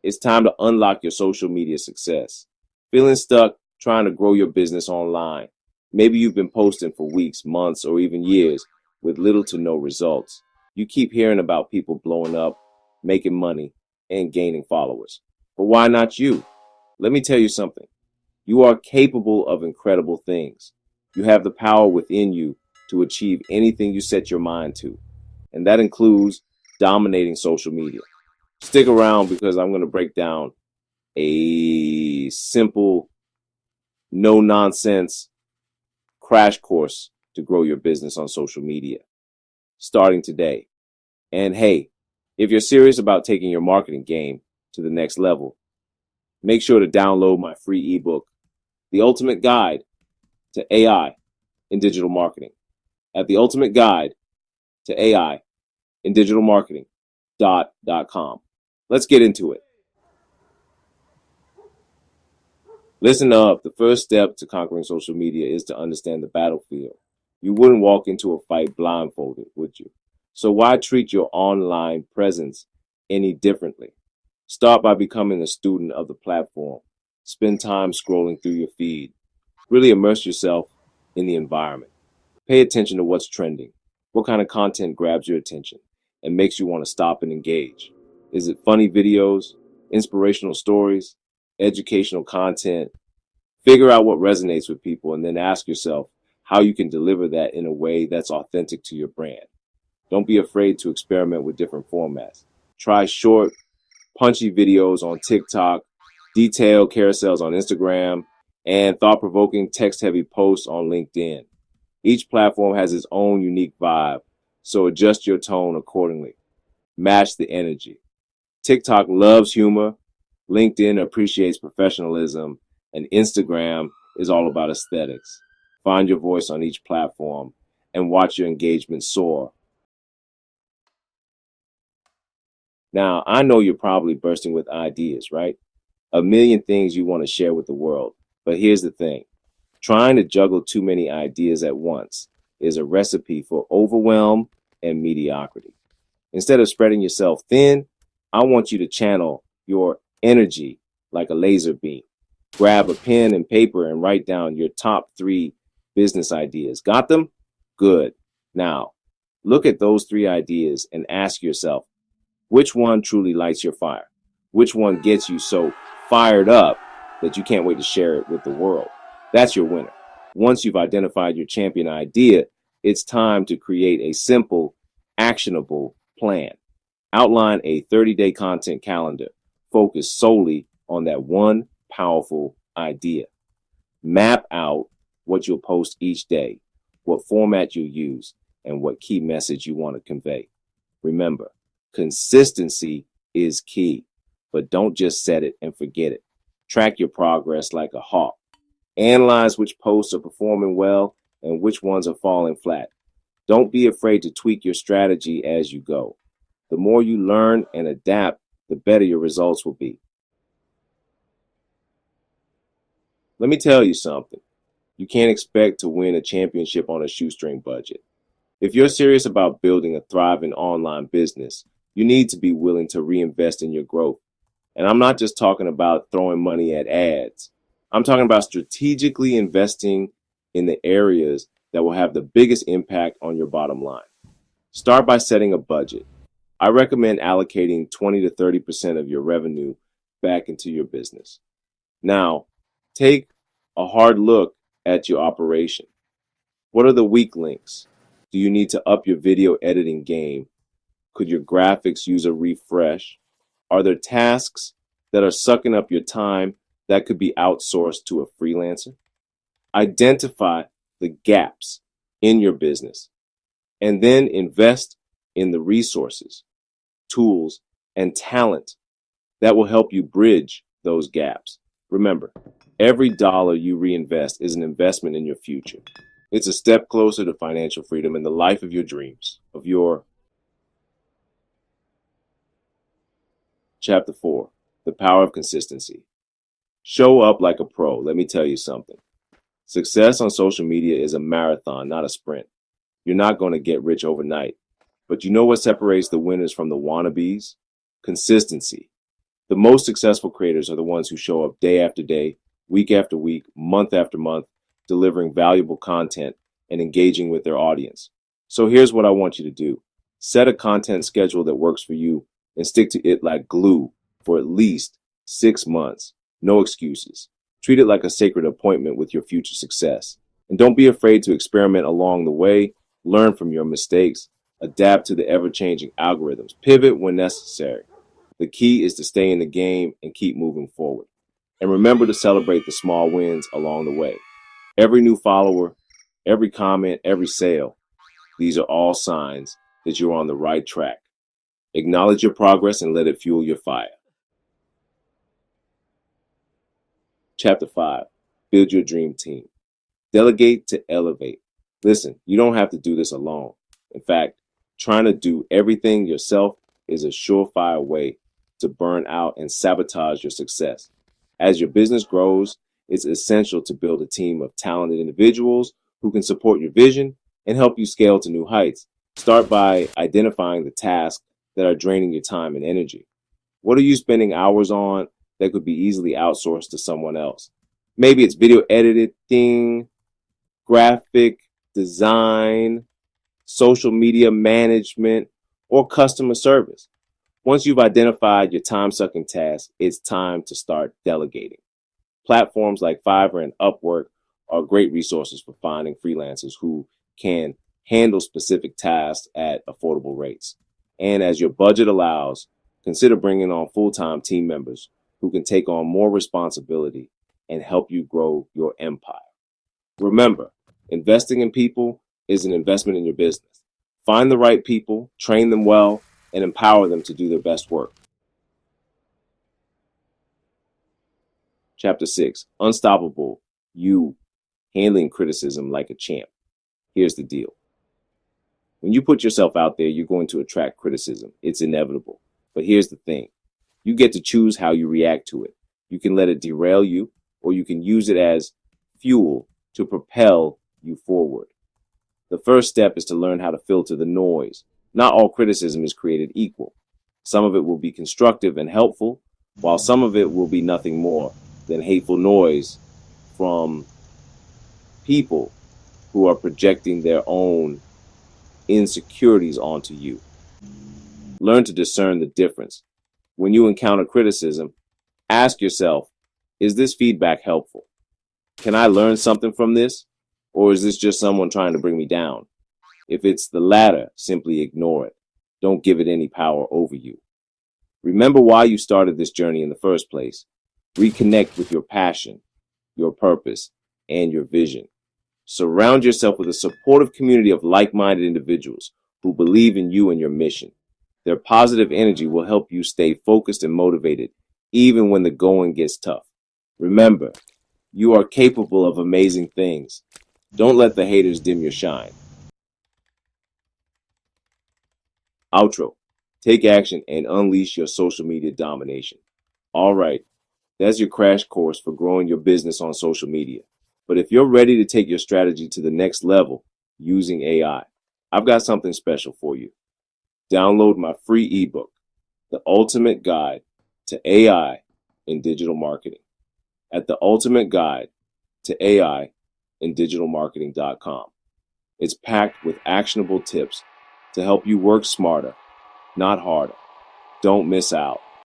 It's time to unlock your social media success. Feeling stuck trying to grow your business online? Maybe you've been posting for weeks, months, or even years with little to no results. You keep hearing about people blowing up, making money, and gaining followers. But why not you? Let me tell you something. You are capable of incredible things. You have the power within you to achieve anything you set your mind to. And that includes dominating social media. Stick around because I'm going to break down a simple, no nonsense crash course to grow your business on social media starting today. And hey, if you're serious about taking your marketing game to the next level, make sure to download my free ebook, The Ultimate Guide to AI in Digital Marketing, at The Ultimate Guide to AI in Digital Marketing.com. Let's get into it. Listen up. The first step to conquering social media is to understand the battlefield. You wouldn't walk into a fight blindfolded, would you? So why treat your online presence any differently? Start by becoming a student of the platform. Spend time scrolling through your feed. Really immerse yourself in the environment. Pay attention to what's trending. What kind of content grabs your attention and makes you want to stop and engage? Is it funny videos, inspirational stories, educational content? Figure out what resonates with people and then ask yourself how you can deliver that in a way that's authentic to your brand. Don't be afraid to experiment with different formats. Try short, punchy videos on TikTok, detailed carousels on Instagram, and thought-provoking text-heavy posts on LinkedIn. Each platform has its own unique vibe, so adjust your tone accordingly. Match the energy. TikTok loves humor, LinkedIn appreciates professionalism, and Instagram is all about aesthetics. Find your voice on each platform and watch your engagement soar. Now, I know you're probably bursting with ideas, right? A million things you want to share with the world. But here's the thing. Trying to juggle too many ideas at once is a recipe for overwhelm and mediocrity. Instead of spreading yourself thin, I want you to channel your energy like a laser beam. Grab a pen and paper and write down your top 3 business ideas. Got them? Good. Now, look at those 3 ideas and ask yourself, which one truly lights your fire? Which one gets you so fired up that you can't wait to share it with the world? That's your winner. Once you've identified your champion idea, it's time to create a simple, actionable plan. Outline a 30-day content calendar focused solely on that one powerful idea. Map out what you'll post each day, what format you'll use, and what key message you want to convey. Remember, consistency is key, but don't just set it and forget it. Track your progress like a hawk. Analyze which posts are performing well and which ones are falling flat. Don't be afraid to tweak your strategy as you go. The more you learn and adapt, the better your results will be. Let me tell you something. You can't expect to win a championship on a shoestring budget. If you're serious about building a thriving online business, you need to be willing to reinvest in your growth. And I'm not just talking about throwing money at ads. I'm talking about strategically investing in the areas that will have the biggest impact on your bottom line. Start by setting a budget. I recommend allocating 20 to 30% of your revenue back into your business. Now, take a hard look at your operation. What are the weak links? Do you need to up your video editing game? Could your graphics use a refresh? Are there tasks that are sucking up your time that could be outsourced to a freelancer? Identify the gaps in your business and then invest in the resources, tools, and talent that will help you bridge those gaps. Remember, every dollar you reinvest is an investment in your future. It's a step closer to financial freedom and the life of your dreams, of your Chapter 4, The Power of Consistency. Show up like a pro. Let me tell you something. Success on social media is a marathon, not a sprint. You're not going to get rich overnight. But you know what separates the winners from the wannabes? Consistency. The most successful creators are the ones who show up day after day, week after week, month after month, delivering valuable content and engaging with their audience. So here's what I want you to do. Set a content schedule that works for you and stick to it like glue for at least 6 months. No excuses. Treat it like a sacred appointment with your future success. And don't be afraid to experiment along the way, learn from your mistakes, adapt to the ever-changing algorithms, pivot when necessary. The key is to stay in the game and keep moving forward. And remember to celebrate the small wins along the way. Every new follower, every comment, every sale, these are all signs that you're on the right track. Acknowledge your progress and let it fuel your fire. Chapter 5. Build your dream team. Delegate to elevate. Listen, you don't have to do this alone. In fact, trying to do everything yourself is a surefire way to burn out and sabotage your success. As your business grows, it's essential to build a team of talented individuals who can support your vision and help you scale to new heights. Start by identifying the tasks that are draining your time and energy. What are you spending hours on that could be easily outsourced to someone else? Maybe it's video editing, graphic design, social media management, or customer service. Once you've identified your time-sucking tasks, it's time to start delegating. Platforms like Fiverr and Upwork are great resources for finding freelancers who can handle specific tasks at affordable rates. And as your budget allows, consider bringing on full-time team members who can take on more responsibility and help you grow your empire. Remember, investing in people is an investment in your business. Find the right people, train them well, and empower them to do their best work. Chapter 6. Unstoppable. You handling criticism like a champ. Here's the deal. When you put yourself out there, you're going to attract criticism. It's inevitable. But here's the thing. You get to choose how you react to it. You can let it derail you, or you can use it as fuel to propel you forward. The first step is to learn how to filter the noise. Not all criticism is created equal. Some of it will be constructive and helpful, while some of it will be nothing more than hateful noise from people who are projecting their own insecurities onto you. Learn to discern the difference. When you encounter criticism, ask yourself, is this feedback helpful? Can I learn something from this? Or is this just someone trying to bring me down? If it's the latter, simply ignore it. Don't give it any power over you. Remember why you started this journey in the first place. Reconnect with your passion, your purpose, and your vision. Surround yourself with a supportive community of like-minded individuals who believe in you and your mission. Their positive energy will help you stay focused and motivated, even when the going gets tough. Remember, you are capable of amazing things. Don't let the haters dim your shine. Outro. Take action and unleash your social media domination. All right, that's your crash course for growing your business on social media. But if you're ready to take your strategy to the next level using AI, I've got something special for you. Download my free ebook, The Ultimate Guide to AI in Digital Marketing, at The Ultimate Guide to AI in digitalmarketing.com. It's packed with actionable tips to help you work smarter, not harder. Don't miss out.